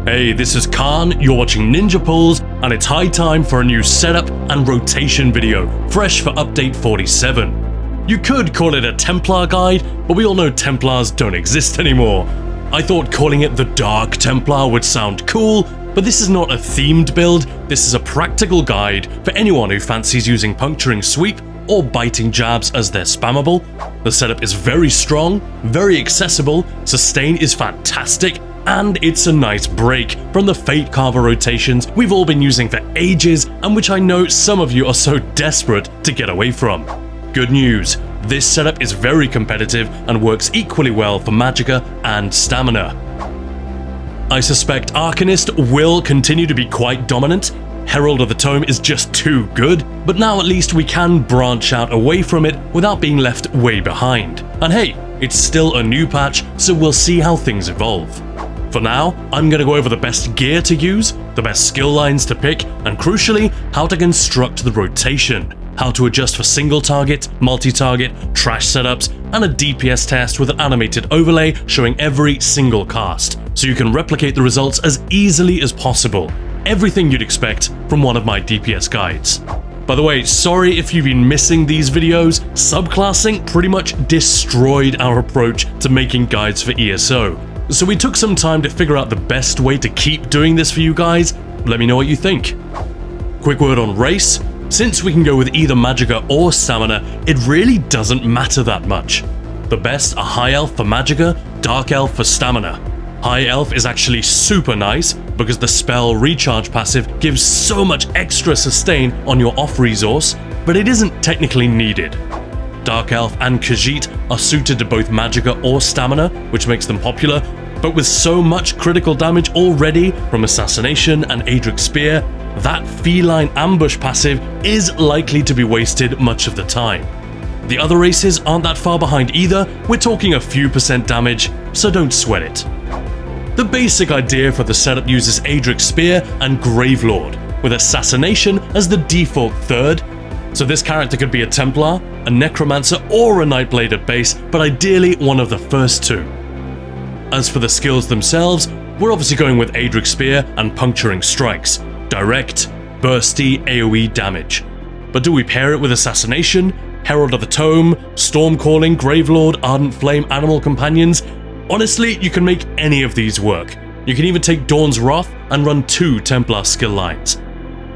Hey, this is Khan, you're watching Ninja Pulls, and it's high time for a new setup and rotation video, fresh for update 47. You could call it a Templar guide, but we all know Templars don't exist anymore. I thought calling it the Dark Templar would sound cool, but this is not a themed build, this is a practical guide for anyone who fancies using Puncturing Sweep or Biting Jabs as their spammable. The setup is very strong, very accessible, sustain is fantastic, and it's a nice break from the Fate Carver rotations we've all been using for ages and which I know some of you are so desperate to get away from. Good news, this setup is very competitive and works equally well for Magicka and Stamina. I suspect Arcanist will continue to be quite dominant. Herald of the Tome is just too good, but now at least we can branch out away from it without being left way behind. And hey, it's still a new patch, so we'll see how things evolve. For now, I'm going to go over the best gear to use, the best skill lines to pick, and crucially, how to construct the rotation, how to adjust for single target, multi-target, trash setups, and a DPS test with an animated overlay showing every single cast, so you can replicate the results as easily as possible. Everything you'd expect from one of my DPS guides. By the way, sorry if you've been missing these videos, subclassing pretty much destroyed our approach to making guides for ESO. So we took some time to figure out the best way to keep doing this for you guys. Let me know what you think. Quick word on race. Since we can go with either Magicka or Stamina, it really doesn't matter that much. The best are High Elf for Magicka, Dark Elf for Stamina. High Elf is actually super nice because the spell recharge passive gives so much extra sustain on your off resource, but it isn't technically needed. Dark Elf and Khajiit are suited to both Magicka or Stamina, which makes them popular, but with so much critical damage already from Assassination and Adric Spear, that Feline Ambush passive is likely to be wasted much of the time. The other races aren't that far behind either, we're talking a few % damage, so don't sweat it. The basic idea for the setup uses Adric Spear and Gravelord, with Assassination as the default third. So this character could be a Templar, a Necromancer, or a Nightblade at base, but ideally one of the first two. As for the skills themselves, we're obviously going with Adric Spear and Puncturing Strikes, direct, bursty AoE damage. But do we pair it with Assassination, Herald of the Tome, Stormcalling, Gravelord, Ardent Flame, Animal Companions? Honestly, you can make any of these work. You can even take Dawn's Wrath and run 2 Templar skill lines.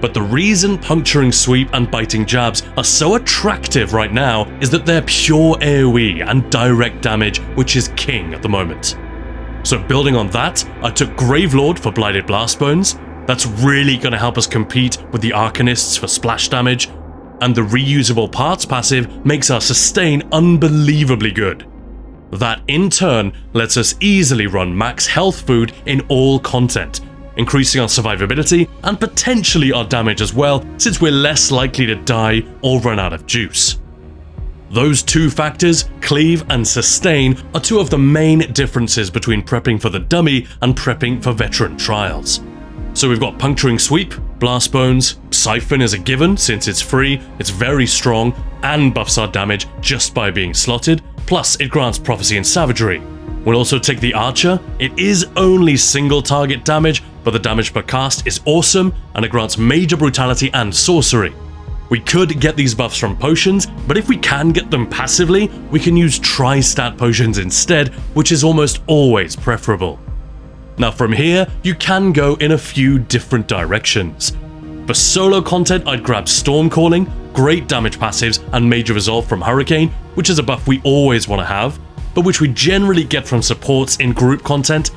But the reason Puncturing Sweep and Biting Jabs are so attractive right now is that they're pure AoE and direct damage, which is king at the moment. So building on that, I took Gravelord for Blighted Blastbones. That's really going to help us compete with the Arcanists for splash damage, and the reusable parts passive makes our sustain unbelievably good. That in turn lets us easily run max health food in all content, increasing our survivability and potentially our damage as well, since we're less likely to die or run out of juice. Those two factors, cleave and sustain, are two of the main differences between prepping for the dummy and prepping for veteran trials. So we've got Puncturing Sweep, Blast Bones, Siphon is a given since it's free, it's very strong, and buffs our damage just by being slotted, plus it grants Prophecy and Savagery. We'll also take the Archer. It is only single target damage, but the damage per cast is awesome, and it grants Major Brutality and Sorcery. We could get these buffs from potions, but if we can get them passively, we can use tri-stat potions instead, which is almost always preferable. Now from here, you can go in a few different directions. For solo content, I'd grab Stormcalling, great damage passives, and Major Resolve from Hurricane, which is a buff we always want to have, but which we generally get from supports in group content.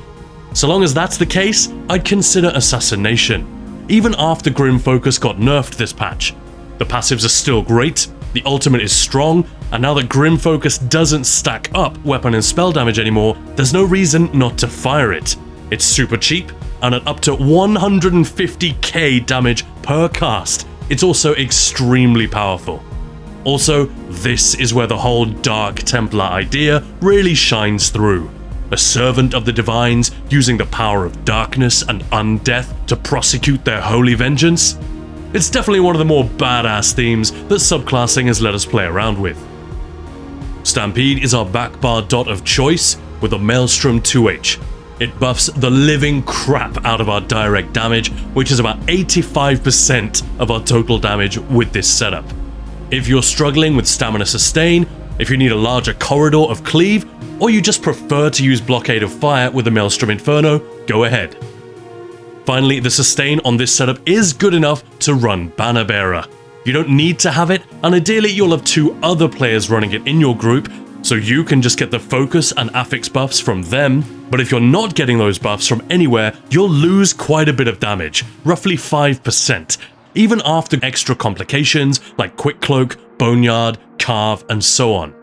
So long as that's the case, I'd consider Assassination, even after Grim Focus got nerfed this patch. The passives are still great, the ultimate is strong, and now that Grim Focus doesn't stack up weapon and spell damage anymore, there's no reason not to fire it. It's super cheap, and at up to 150k damage per cast, it's also extremely powerful. Also, this is where the whole Dark Templar idea really shines through. A servant of the Divines using the power of darkness and undeath to prosecute their holy vengeance. It's definitely one of the more badass themes that subclassing has let us play around with. Stampede is our backbar dot of choice with a Maelstrom 2H. It buffs the living crap out of our direct damage, which is about 85% of our total damage with this setup. If you're struggling with stamina sustain, if you need a larger corridor of cleave, or you just prefer to use blockade of fire with the Maelstrom Inferno, go ahead. Finally, the sustain on this setup is good enough to run Banner Bearer. You don't need to have it, and ideally you'll have 2 other players running it in your group, so you can just get the focus and affix buffs from them, but if you're not getting those buffs from anywhere, you'll lose quite a bit of damage, roughly 5%, even after extra complications like Quick Cloak, Boneyard, Carve, and so on.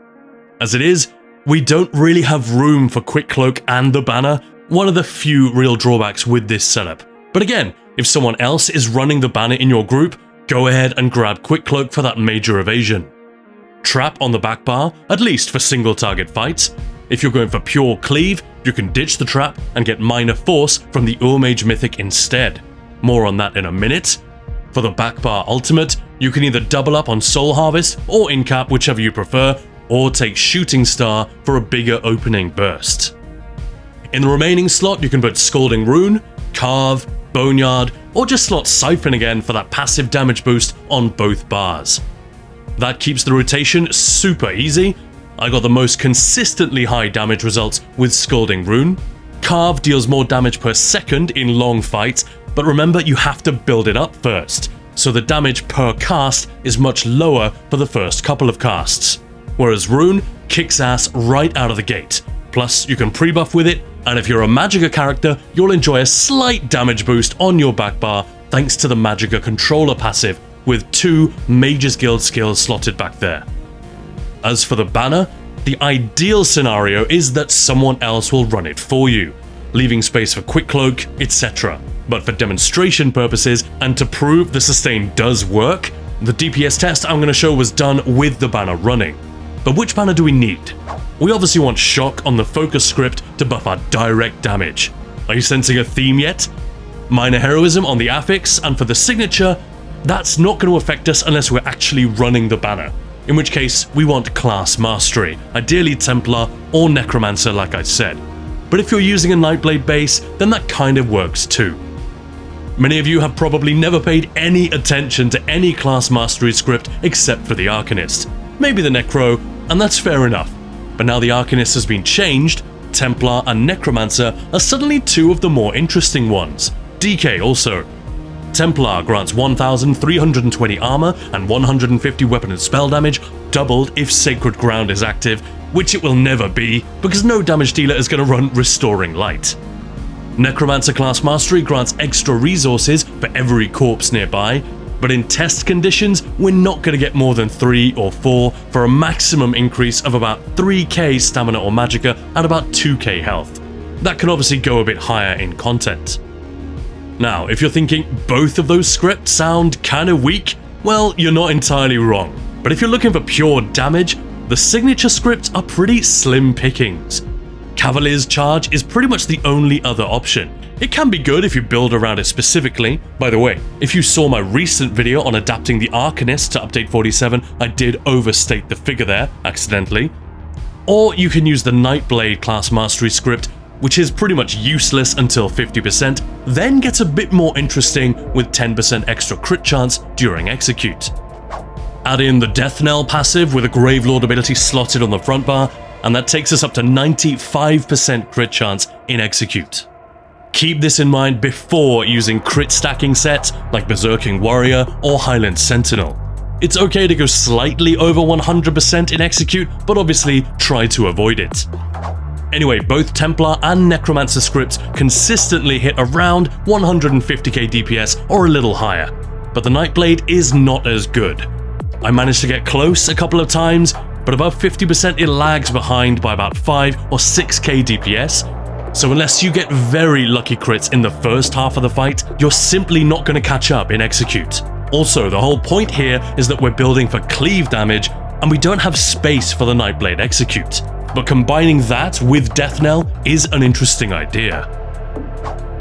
As it is, we don't really have room for Quick Cloak and the banner, one of the few real drawbacks with this setup. But again, if someone else is running the banner in your group, go ahead and grab Quick Cloak for that major evasion. Trap on the back bar, at least for single target fights. If you're going for pure cleave, you can ditch the trap and get minor force from the Urmage Mythic instead. More on that in a minute. For the back bar ultimate, you can either double up on Soul Harvest or Incap, whichever you prefer, or take Shooting Star for a bigger opening burst. In the remaining slot, you can put Scalding Rune, Carve, Boneyard, or just slot Siphon again for that passive damage boost on both bars. That keeps the rotation super easy. I got the most consistently high damage results with Scalding Rune. Carve deals more damage per second in long fights, but remember you have to build it up first, so the damage per cast is much lower for the first couple of casts. Whereas Rune kicks ass right out of the gate, plus you can pre-buff with it, and if you're a Magicka character, you'll enjoy a slight damage boost on your back bar thanks to the Magicka controller passive, with 2 Mage's Guild skills slotted back there. As for the banner, the ideal scenario is that someone else will run it for you, leaving space for Quick Cloak, etc. But for demonstration purposes, and to prove the sustain does work, the DPS test I'm going to show was done with the banner running. But which banner do we need? We obviously want Shock on the focus script to buff our direct damage. Are you sensing a theme yet? Minor Heroism on the affix, and for the signature, that's not going to affect us unless we're actually running the banner, in which case we want Class Mastery, ideally Templar or Necromancer like I said. But if you're using a Nightblade base, then that kind of works too. Many of you have probably never paid any attention to any Class Mastery script except for the Arcanist, maybe the Necro, and that's fair enough. But now the Arcanist has been changed, Templar and Necromancer are suddenly 2 of the more interesting ones. DK also. Templar grants 1,320 armor and 150 weapon and spell damage, doubled if Sacred Ground is active, which it will never be, because no damage dealer is going to run Restoring Light. Necromancer Class Mastery grants extra resources for every corpse nearby, but in test conditions, we're not going to get more than 3 or 4 for a maximum increase of about 3k stamina or magicka and about 2k health. That can obviously go a bit higher in content. Now, if you're thinking both of those scripts sound kinda weak, well, you're not entirely wrong. But if you're looking for pure damage, the signature scripts are pretty slim pickings. Cavalier's Charge is pretty much the only other option. It can be good if you build around it specifically. By the way, if you saw my recent video on adapting the Arcanist to update 47, I did overstate the figure there, accidentally. Or you can use the Nightblade Class Mastery script, which is pretty much useless until 50%, then gets a bit more interesting with 10% extra crit chance during execute. Add in the Death Knell passive with a Gravelord ability slotted on the front bar, and that takes us up to 95% crit chance in execute. Keep this in mind before using crit stacking sets like Berserking Warrior or Highland Sentinel. It's okay to go slightly over 100% in execute, but obviously try to avoid it. Anyway, both Templar and Necromancer scripts consistently hit around 150k DPS or a little higher, but the Nightblade is not as good. I managed to get close a couple of times, but above 50% it lags behind by about 5 or 6k DPS, so unless you get very lucky crits in the first half of the fight, you're simply not going to catch up in execute. Also, the whole point here is that we're building for cleave damage, and we don't have space for the Nightblade execute. But combining that with Death Knell is an interesting idea.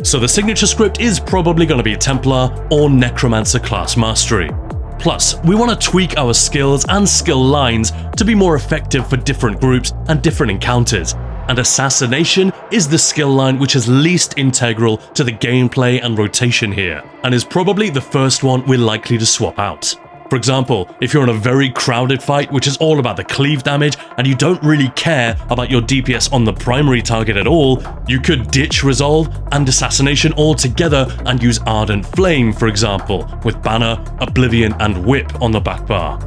So the signature script is probably going to be Templar or Necromancer Class Mastery. Plus, we want to tweak our skills and skill lines to be more effective for different groups and different encounters, and Assassination is the skill line which is least integral to the gameplay and rotation here, and is probably the first one we're likely to swap out. For example, if you're in a very crowded fight which is all about the cleave damage and you don't really care about your DPS on the primary target at all, you could ditch Resolve and Assassination altogether and use Ardent Flame, for example, with Banner, Oblivion and Whip on the back bar.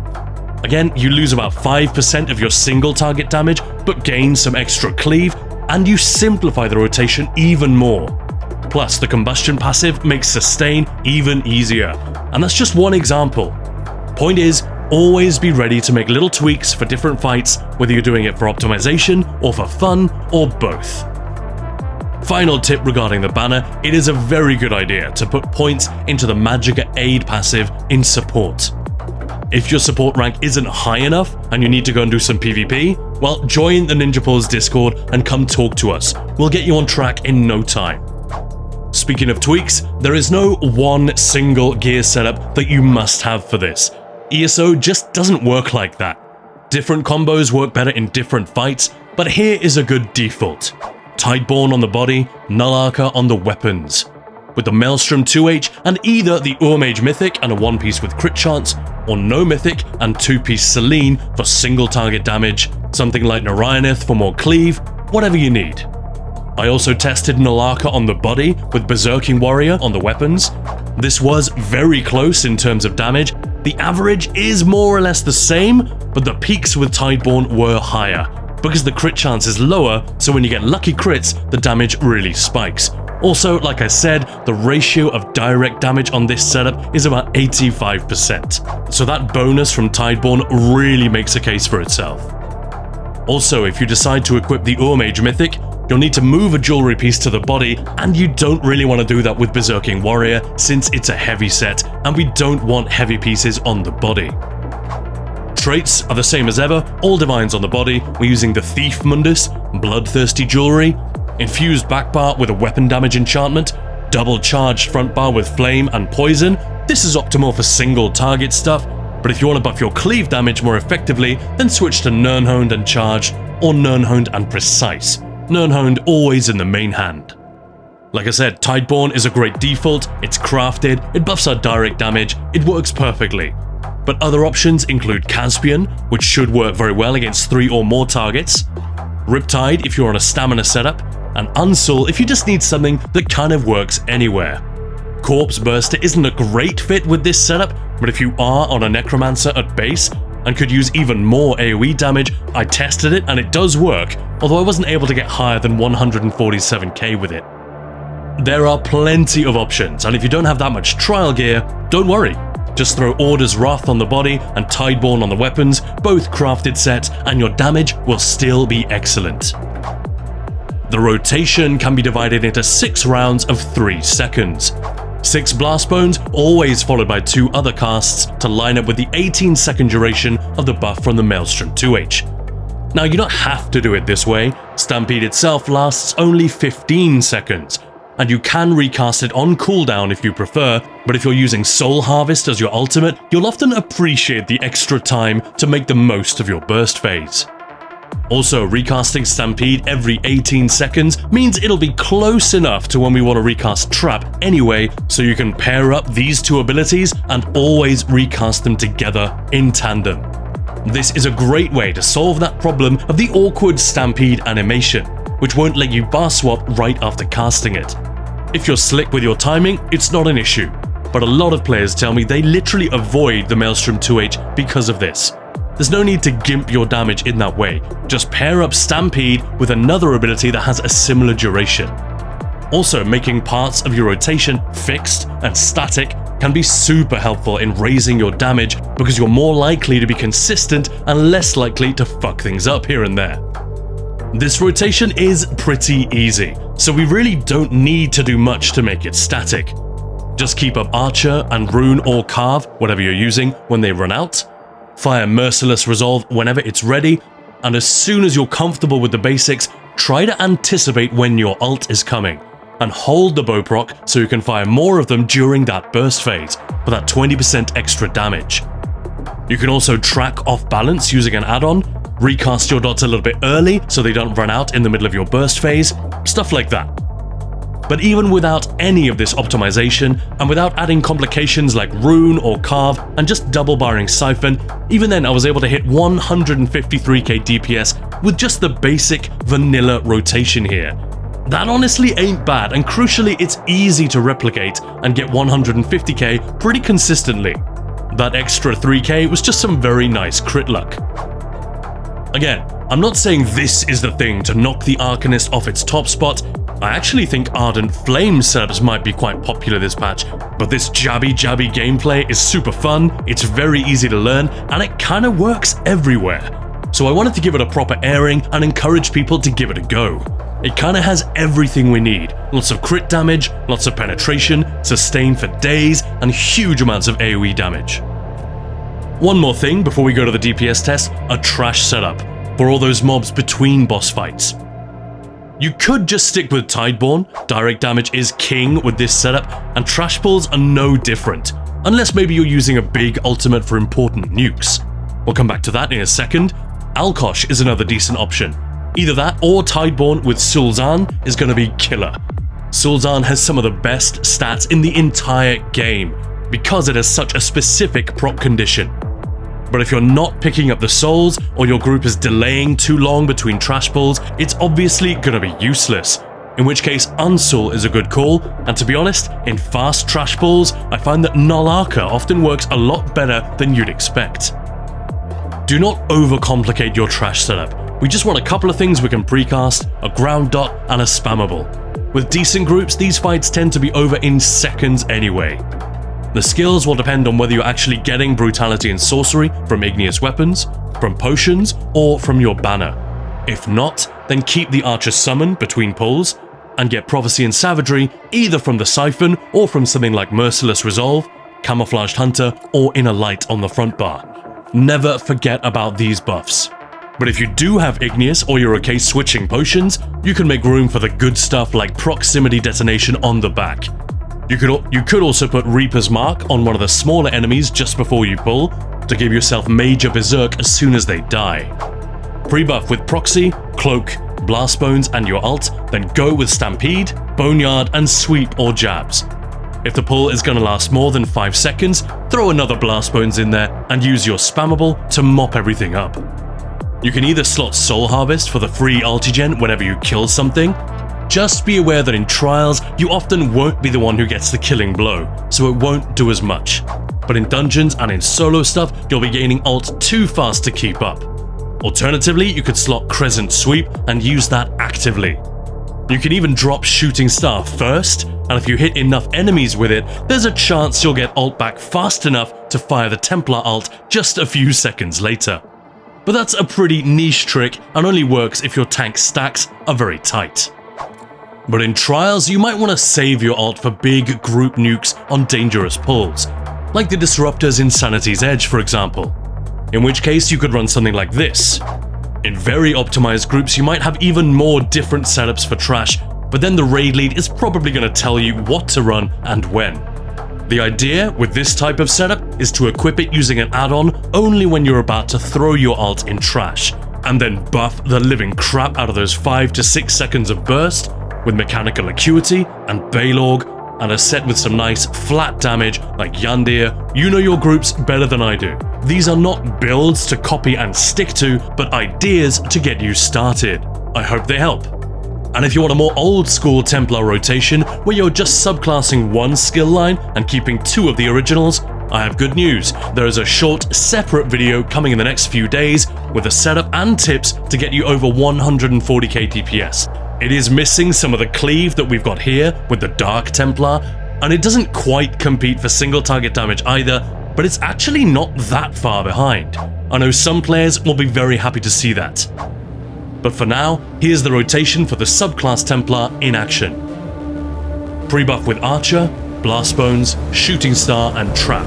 Again, you lose about 5% of your single target damage, but gain some extra cleave, and you simplify the rotation even more. Plus, the combustion passive makes sustain even easier, and that's just one example. Point is, always be ready to make little tweaks for different fights, whether you're doing it for optimization, or for fun, or both. Final tip regarding the banner, it is a very good idea to put points into the Magicka aid passive in support. If your support rank isn't high enough and you need to go and do some PvP, well, join the Ninja Pulls Discord and come talk to us. We'll get you on track in no time. Speaking of tweaks, there is no one single gear setup that you must have for this. ESO just doesn't work like that. Different combos work better in different fights, but here is a good default. Tideborn on the body, Null Archer on the weapons. With the Maelstrom 2H and either the Urmage Mythic and a 1-piece with crit chance, or no Mythic and 2-piece Selene for single target damage, something like Narayanith for more cleave, whatever you need. I also tested Null Archer on the body with Berserking Warrior on the weapons. This was very close in terms of damage. The average is more or less the same, but the peaks with Tideborn were higher, because the crit chance is lower, so when you get lucky crits, the damage really spikes. Also, like I said, the ratio of direct damage on this setup is about 85%, so that bonus from Tideborn really makes a case for itself. Also, if you decide to equip the Urmage Mythic, you'll need to move a jewelry piece to the body, and you don't really want to do that with Berserking Warrior since it's a heavy set, and we don't want heavy pieces on the body. Traits are the same as ever, all divines on the body. We're using the Thief Mundus, Bloodthirsty Jewelry, Infused Backbar with a weapon damage enchantment, Double Charged Front Bar with Flame and Poison. This is optimal for single target stuff, but if you want to buff your cleave damage more effectively, then switch to Nirnhoned and Charged, or Nirnhoned and Precise. Nirnhoned always in the main hand. Like I said, Tideborn is a great default, it's crafted, it buffs our direct damage, it works perfectly. But other options include Caspian, which should work very well against 3 or more targets, Riptide if you're on a stamina setup, and Unsoul if you just need something that kind of works anywhere. Corpse Burster isn't a great fit with this setup, but if you are on a Necromancer at base and could use even more AoE damage, I tested it and it does work, although I wasn't able to get higher than 147k with it. There are plenty of options, and if you don't have that much trial gear, don't worry. Just throw Order's Wrath on the body and Tideborn on the weapons, both crafted sets, and your damage will still be excellent. The rotation can be divided into 6 rounds of 3 seconds. 6 Blast Bones, always followed by 2 other casts to line up with the 18-second duration of the buff from the Maelstrom 2H. Now, you don't have to do it this way. Stampede itself lasts only 15 seconds, and you can recast it on cooldown if you prefer, but if you're using Soul Harvest as your ultimate, you'll often appreciate the extra time to make the most of your burst phase. Also, recasting Stampede every 18 seconds means it'll be close enough to when we want to recast Trap anyway, so you can pair up these 2 abilities and always recast them together in tandem. This is a great way to solve that problem of the awkward Stampede animation, which won't let you bar swap right after casting it. If you're slick with your timing, it's not an issue, but a lot of players tell me they literally avoid the Maelstrom 2H because of this. There's no need to gimp your damage in that way, just pair up Stampede with another ability that has a similar duration. Also, making parts of your rotation fixed and static can be super helpful in raising your damage because you're more likely to be consistent and less likely to fuck things up here and there. This rotation is pretty easy, so we really don't need to do much to make it static. Just keep up Archer and Rune or Carve, whatever you're using, when they run out, fire Merciless Resolve whenever it's ready, and as soon as you're comfortable with the basics, try to anticipate when your ult is coming, and hold the bow proc so you can fire more of them during that burst phase, for that 20% extra damage. You can also track off balance using an add-on, recast your dots a little bit early so they don't run out in the middle of your burst phase, stuff like that. But even without any of this optimization, and without adding complications like Rune or Carve and just double barring Siphon, even then I was able to hit 153k DPS with just the basic vanilla rotation here. That honestly ain't bad, and crucially it's easy to replicate and get 150k pretty consistently. That extra 3k was just some very nice crit luck. Again, I'm not saying this is the thing to knock the Arcanist off its top spot. I actually think Ardent Flame setups might be quite popular this patch, but this jabby gameplay is super fun, it's very easy to learn, and it kinda works everywhere. So I wanted to give it a proper airing and encourage people to give it a go. It kinda has everything we need. Lots of crit damage, lots of penetration, sustain for days, and huge amounts of AoE damage. One more thing before we go to the DPS test, a trash setup for all those mobs between boss fights. You could just stick with Tideborn, direct damage is king with this setup, and trash pulls are no different, unless maybe you're using a big ultimate for important nukes. We'll come back to that in a second. Alkosh is another decent option. Either that or Tideborn with Sul'Zan is going to be killer. Sul'Zan has some of the best stats in the entire game, because it has such a specific proc condition. But if you're not picking up the souls, or your group is delaying too long between trash pulls, it's obviously gonna be useless. In which case, Unsul is a good call, and to be honest, in fast trash pulls, I find that Nullaka often works a lot better than you'd expect. Do not overcomplicate your trash setup. We just want a couple of things we can precast, a ground dot, and a spammable. With decent groups, these fights tend to be over in seconds anyway. The skills will depend on whether you're actually getting Brutality and Sorcery from Igneous Weapons, from Potions, or from your banner. If not, then keep the Archer summoned between pulls, and get Prophecy and Savagery either from the Siphon or from something like Merciless Resolve, Camouflaged Hunter, or Inner Light on the front bar. Never forget about these buffs. But if you do have Igneous or you're okay switching potions, you can make room for the good stuff like Proximity Detonation on the back. You could also put Reaper's Mark on one of the smaller enemies just before you pull, to give yourself major berserk as soon as they die. Pre-buff with Proxy, Cloak, Blast Bones and your ult, then go with Stampede, Boneyard and Sweep or Jabs. If the pull is going to last more than 5 seconds, throw another Blast Bones in there and use your spammable to mop everything up. You can either slot Soul Harvest for the free ultigen whenever you kill something. Just be aware that in trials, you often won't be the one who gets the killing blow, so it won't do as much. But in dungeons and in solo stuff, you'll be gaining ult too fast to keep up. Alternatively, you could slot Crescent Sweep and use that actively. You can even drop Shooting Star first, and if you hit enough enemies with it, there's a chance you'll get ult back fast enough to fire the Templar ult just a few seconds later. But that's a pretty niche trick and only works if your tank stacks are very tight. But in trials, you might want to save your ult for big group nukes on dangerous pulls, like the Disruptors in Sanity's Edge for example, in which case you could run something like this. In very optimized groups, you might have even more different setups for trash, but then the raid lead is probably going to tell you what to run and when. The idea with this type of setup is to equip it using an add-on only when you're about to throw your ult in trash, and then buff the living crap out of those 5 to 6 seconds of burst with Mechanical Acuity and Balorg, and a set with some nice flat damage like Yandir. You know your groups better than I do. These are not builds to copy and stick to, but ideas to get you started. I hope they help. And if you want a more old school Templar rotation where you're just subclassing one skill line and keeping 2 of the originals, I have good news. There is a short, separate video coming in the next few days with a setup and tips to get you over 140k DPS. It is missing some of the cleave that we've got here with the Dark Templar, and it doesn't quite compete for single target damage either, but it's actually not that far behind. I know some players will be very happy to see that. But for now, here's the rotation for the subclass Templar in action. Pre-buff with Archer, Blast Bones, Shooting Star and Trap.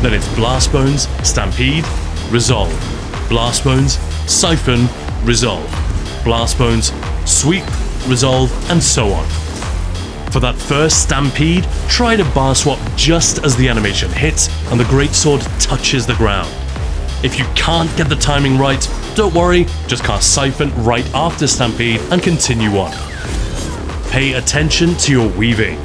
Then it's Blast Bones, Stampede, Resolve, Blast Bones, Siphon, Resolve, Blast Bones, Sweep, Resolve, and so on. For that first Stampede, try to bar swap just as the animation hits and the greatsword touches the ground. If you can't get the timing right, don't worry, just cast Siphon right after Stampede and continue on. Pay attention to your weaving.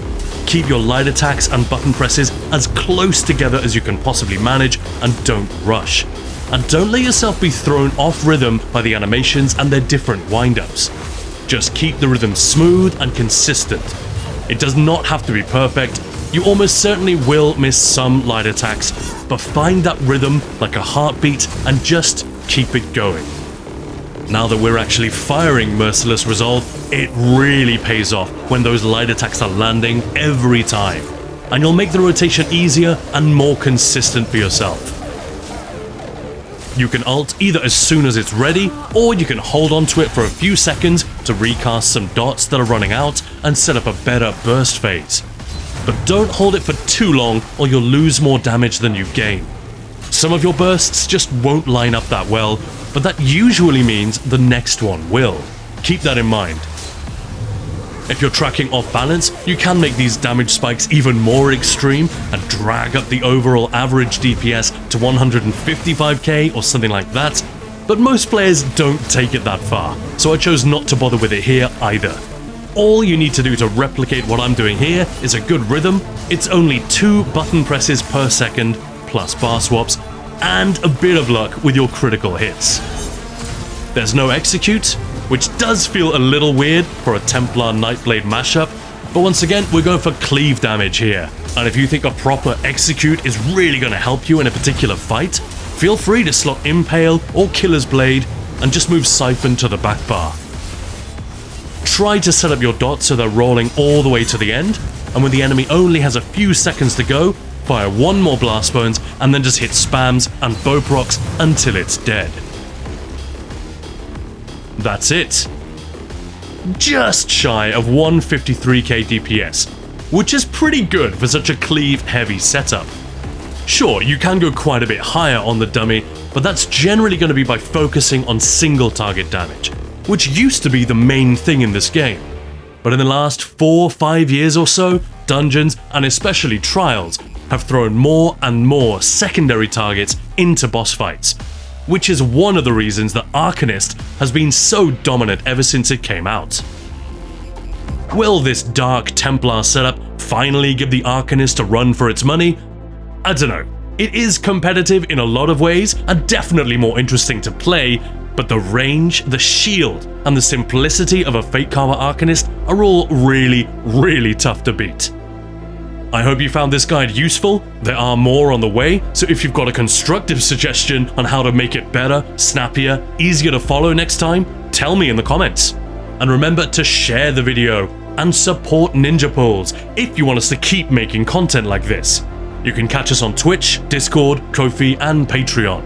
Keep your light attacks and button presses as close together as you can possibly manage, and don't rush. And don't let yourself be thrown off rhythm by the animations and their different wind-ups. Just keep the rhythm smooth and consistent. It does not have to be perfect. You almost certainly will miss some light attacks, but find that rhythm like a heartbeat and just keep it going. Now that we're actually firing Merciless Resolve, it really pays off when those light attacks are landing every time, and you'll make the rotation easier and more consistent for yourself. You can ult either as soon as it's ready, or you can hold on to it for a few seconds to recast some dots that are running out and set up a better burst phase. But don't hold it for too long or you'll lose more damage than you gain. Some of your bursts just won't line up that well, but that usually means the next one will. Keep that in mind. If you're tracking off balance, you can make these damage spikes even more extreme and drag up the overall average DPS to 155k or something like that, but most players don't take it that far, so I chose not to bother with it here either. All you need to do to replicate what I'm doing here is a good rhythm. It's only 2 button presses per second, plus bar swaps, and a bit of luck with your critical hits. There's no execute, which does feel a little weird for a Templar Nightblade mashup, but once again, we're going for cleave damage here. And if you think a proper execute is really going to help you in a particular fight, feel free to slot Impale or Killer's Blade and just move Siphon to the back bar. Try to set up your dots so they're rolling all the way to the end, and when the enemy only has a few seconds to go, fire 1 more Blast Bones and then just hit spams and bow procs until it's dead. That's it. Just shy of 153k DPS, which is pretty good for such a cleave-heavy setup. Sure, you can go quite a bit higher on the dummy, but that's generally going to be by focusing on single target damage, which used to be the main thing in this game. But in the last 4-5 years or so, dungeons, and especially trials, have thrown more and more secondary targets into boss fights, which is one of the reasons that Arcanist has been so dominant ever since it came out. Will this dark Templar setup finally give the Arcanist a run for its money? I don't know. It is competitive in a lot of ways and definitely more interesting to play, but the range, the shield, and the simplicity of a Fate Karma Arcanist are all really tough to beat. I hope you found this guide useful. There are more on the way, so if you've got a constructive suggestion on how to make it better, snappier, easier to follow next time, tell me in the comments. And remember to share the video and support Ninja Pulls if you want us to keep making content like this. You can catch us on Twitch, Discord, Ko-fi, and Patreon.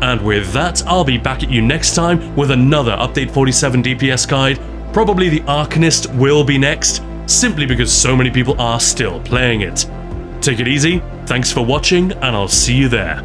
And with that, I'll be back at you next time with another Update 47 DPS guide. Probably the Arcanist will be next, simply because so many people are still playing it. Take it easy, thanks for watching, and I'll see you there.